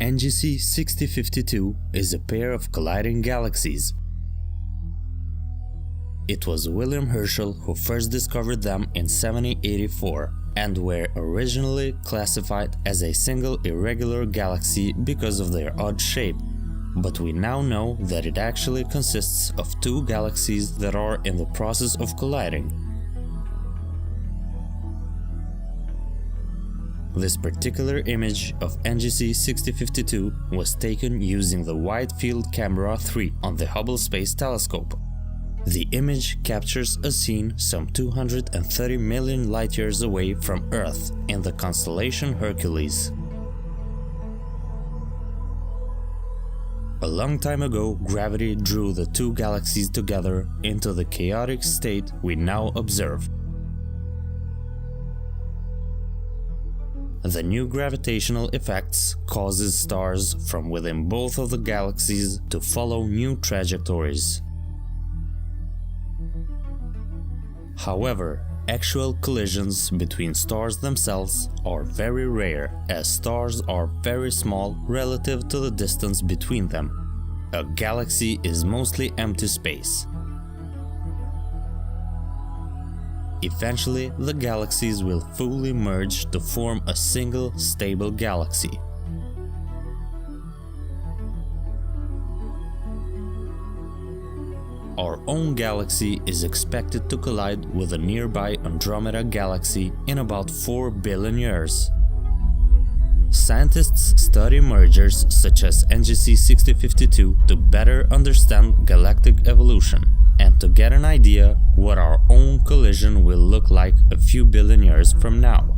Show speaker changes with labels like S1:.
S1: NGC 6052 is a pair of colliding galaxies. It was William Herschel who first discovered them in 1784 and were originally classified as a single irregular galaxy because of their odd shape, but we now know that it actually consists of two galaxies that are in the process of colliding. This particular image of NGC 6052 was taken using the Wide Field Camera 3 on the Hubble Space Telescope. The image captures a scene some 230 million light-years away from Earth in the constellation Hercules. A long time ago, gravity drew the two galaxies together into the chaotic state we now observe. The new gravitational effects causes stars from within both of the galaxies to follow new trajectories. However, actual collisions between stars themselves are very rare, as stars are very small relative to the distance between them. A galaxy is mostly empty space. Eventually, the galaxies will fully merge to form a single stable galaxy. Our own galaxy is expected to collide with a nearby Andromeda galaxy in about 4 billion years. Scientists study mergers such as NGC 6052 to better understand galactic evolution and to get an idea what our own collision will look like a few billion years from now.